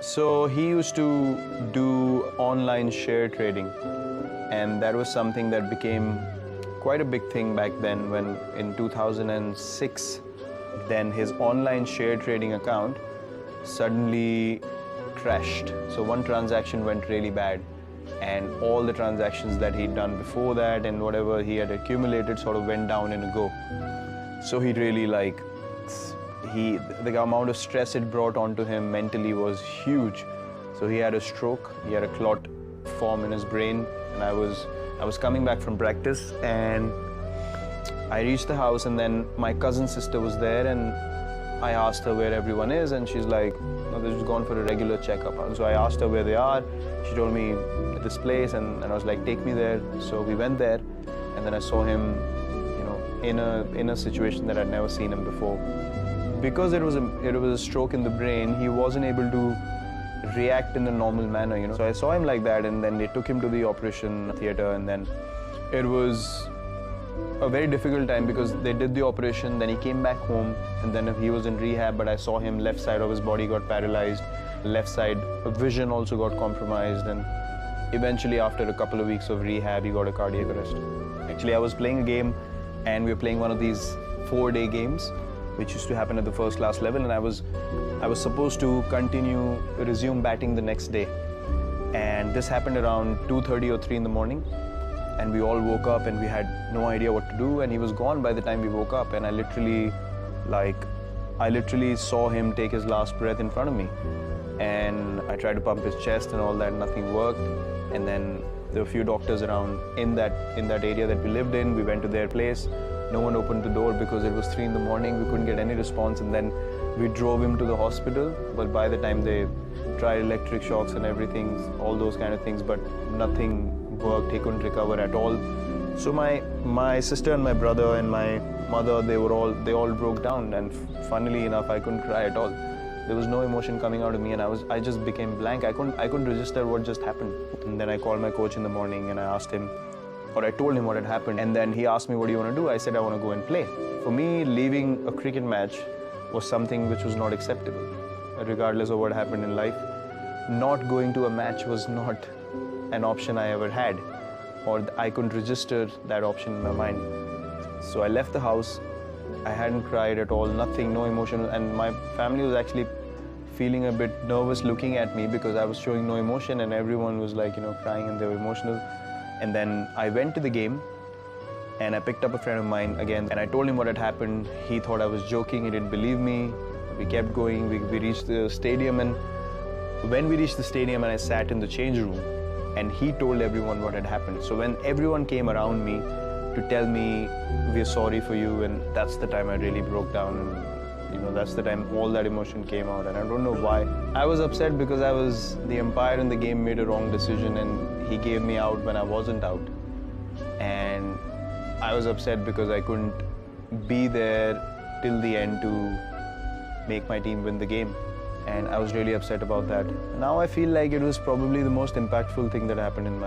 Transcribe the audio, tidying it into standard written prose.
So he used to do online share trading, and that was something that became quite a big thing back then when in 2006, then his online share trading account suddenly crashed. So one transaction went really bad, and all the transactions that he'd done before that and whatever he had accumulated sort of went down in a go. So he really the amount of stress it brought onto him mentally was huge. So he had a stroke, he had a clot form in his brain, and I was coming back from practice, and I reached the house, and then my cousin's sister was there, and I asked her where everyone is, and she's like, no, they've just gone for a regular checkup. And so I asked her where they are. She told me at this place, and I was like, take me there. So we went there, and then I saw him, in a situation that I'd never seen him before. Because it was a stroke in the brain, he wasn't able to react in a normal manner, So I saw him like that, and then they took him to the operation theater, and then it was a very difficult time because they did the operation, then he came back home, and then he was in rehab, but I saw him, left side of his body got paralyzed, left side vision also got compromised, and eventually after a couple of weeks of rehab, he got a cardiac arrest. Actually, I was playing a game, and we were playing one of these 4-day games, which used to happen at the first class level, and I was supposed to resume batting the next day. And this happened around 2:30 or 3 in the morning, and we all woke up and we had no idea what to do, and he was gone by the time we woke up, and I literally saw him take his last breath in front of me. And I tried to pump his chest and all that, nothing worked. And then there were a few doctors around in that area that we lived in. We went to their place. No one opened the door because it was 3 in the morning. We couldn't get any response, and then we drove him to the hospital. But by the time they tried electric shocks and everything, all those kind of things, but nothing worked. He couldn't recover at all. So my sister and my brother and my mother, they all broke down, and funnily enough, I couldn't cry at all. There was no emotion coming out of me, and I just became blank. I couldn't register what just happened. And then I called my coach in the morning, and I told him what had happened, and then he asked me, what do you want to do? I said, I want to go and play. For me, leaving a cricket match was something which was not acceptable, regardless of what happened in life. Not going to a match was not an option I ever had, or I couldn't register that option in my mind. So I left the house. I hadn't cried at all, nothing, no emotion, and my family was actually feeling a bit nervous looking at me because I was showing no emotion, and everyone was crying and they were emotional. And then I went to the game, and I picked up a friend of mine again, and I told him what had happened. He thought I was joking, he didn't believe me. We kept going, we reached the stadium, and when we reached the stadium and I sat in the change room, and he told everyone what had happened. So when everyone came around me to tell me, we're sorry for you, and that's the time I really broke down, and that's the time all that emotion came out, and I don't know why. I was upset because the umpire in the game made a wrong decision, and he gave me out when I wasn't out. And I was upset because I couldn't be there till the end to make my team win the game. And I was really upset about that. Now I feel like it was probably the most impactful thing that happened in my life.